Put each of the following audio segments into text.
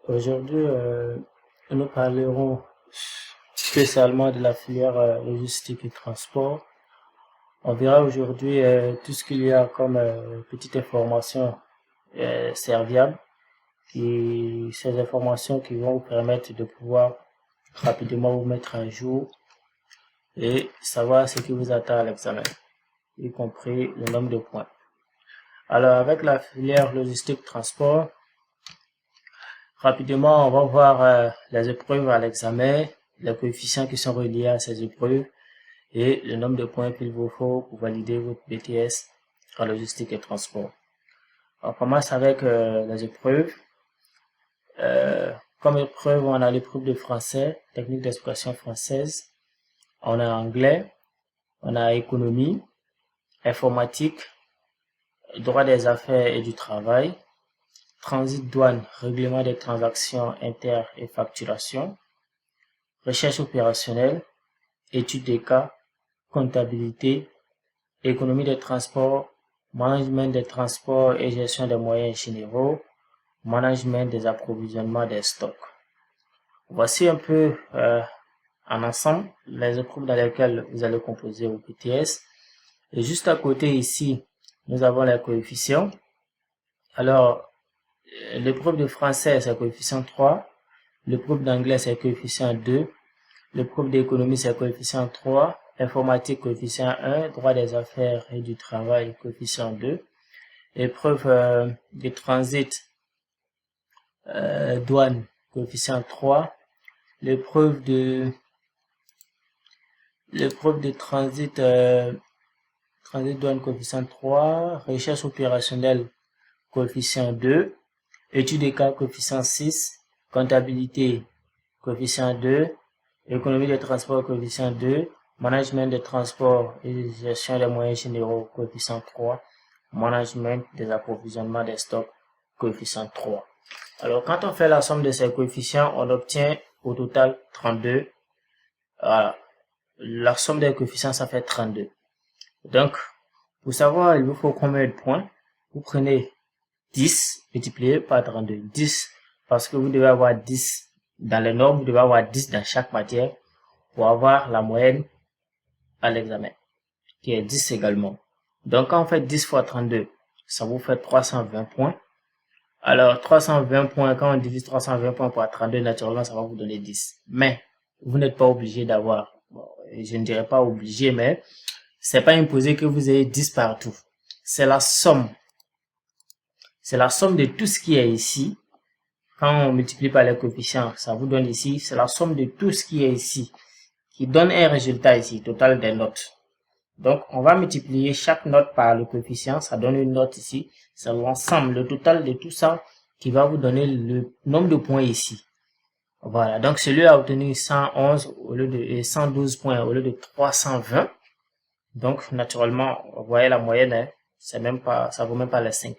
Aujourd'hui, nous parlerons spécialement de la filière logistique et transport. On verra aujourd'hui tout ce qu'il y a comme petite information serviable et ces informations qui vont vous permettre de pouvoir rapidement vous mettre à jour et savoir ce qui vous attend à l'examen, y compris le nombre de points. Alors, avec la filière logistique transport, rapidement, on va voir les épreuves à l'examen, les coefficients qui sont reliés à ces épreuves et le nombre de points qu'il vous faut pour valider votre BTS en logistique et transport. On commence avec les épreuves. Comme épreuve, on a l'épreuve de français, technique d'expression française. On a anglais, on a économie, informatique, droit des affaires et du travail, transit douane, règlement des transactions inter et facturation, recherche opérationnelle, étude des cas, comptabilité, économie des transports, management des transports et gestion des moyens généraux, management des approvisionnements des stocks. Voici un peu en ensemble les épreuves dans lesquelles vous allez composer vos BTS. Et juste à côté ici, nous avons les coefficients. Alors, l'épreuve de français, c'est coefficient 3. L'épreuve d'anglais, c'est coefficient 2. L'épreuve d'économie, c'est coefficient 3. Informatique, coefficient 1. Droit des affaires et du travail, coefficient 2. Épreuve de transit, douane, coefficient 3. L'épreuve de transit, douane, coefficient 3. Recherche opérationnelle, coefficient 2. Étude des cas, coefficient 6. Comptabilité, coefficient 2. Économie des transports, coefficient 2. Management des transports et gestion des moyens généraux, coefficient 3. Management des approvisionnements des stocks, coefficient 3. Alors, quand on fait la somme de ces coefficients, on obtient au total 32. Voilà. La somme des coefficients, ça fait 32. Donc, pour savoir, il vous faut combien de points? Vous prenez 10 multiplié par 32. 10, parce que vous devez avoir 10 dans les normes, vous devez avoir 10 dans chaque matière pour avoir la moyenne à l'examen, qui est 10 également. Donc, quand on fait 10 fois 32, ça vous fait 320 points. Alors, 320 points, quand on divise 320 points par 32, naturellement, ça va vous donner 10. Mais, vous n'êtes pas obligé d'avoir, bon, je ne dirais pas obligé, mais c'est pas imposé que vous ayez 10 partout. C'est la somme. C'est la somme de tout ce qui est ici. Quand on multiplie par les coefficients, ça vous donne ici. C'est la somme de tout ce qui est ici, qui donne un résultat ici, total des notes. Donc, on va multiplier chaque note par le coefficient, ça donne une note ici. C'est l'ensemble, le total de tout ça qui va vous donner le nombre de points ici. Voilà, donc celui a obtenu 111 au lieu de 112 points au lieu de 320. Donc, naturellement, vous voyez la moyenne, hein, c'est même pas, ça vaut même pas les 5.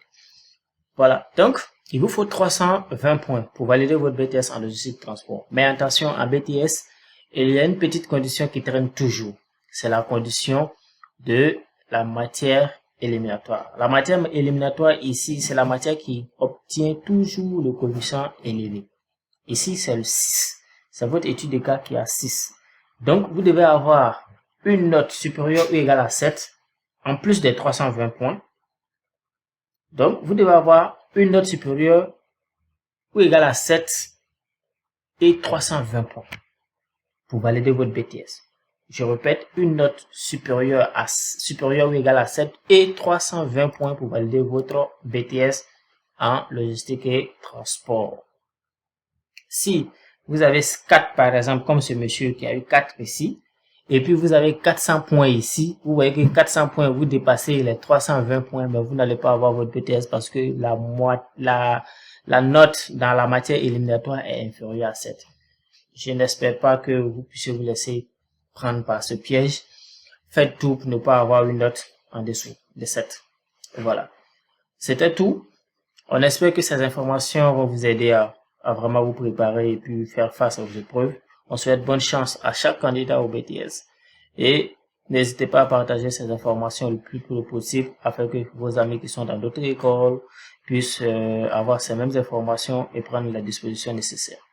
Voilà, donc, il vous faut 320 points pour valider votre BTS en logistique transport. Mais attention, en BTS, il y a une petite condition qui traîne toujours. C'est la condition de la matière éliminatoire. La matière éliminatoire ici, c'est la matière qui obtient toujours le coefficient élevé. Ici, c'est le 6. C'est votre étude de cas qui a 6. Donc, vous devez avoir une note supérieure ou égale à 7 en plus des 320 points. Donc, vous devez avoir une note supérieure ou égale à 7 et 320 points pour valider votre BTS. Je répète, une note supérieure ou égale à 7 et 320 points pour valider votre BTS en logistique et transport. Si vous avez 4 par exemple, comme ce monsieur qui a eu 4 ici, et puis vous avez 400 points ici, vous voyez que 400 points, vous dépassez les 320 points, mais vous n'allez pas avoir votre BTS parce que la note dans la matière éliminatoire est inférieure à 7. Je n'espère pas que vous puissiez vous laisser prendre par ce piège. Faites tout pour ne pas avoir une note en dessous de 7. Voilà. C'était tout. On espère que ces informations vont vous aider à vraiment vous préparer et puis faire face aux épreuves. On souhaite bonne chance à chaque candidat au BTS. Et n'hésitez pas à partager ces informations le plus tôt possible afin que vos amis qui sont dans d'autres écoles, puisse avoir ces mêmes informations et prendre la disposition nécessaire.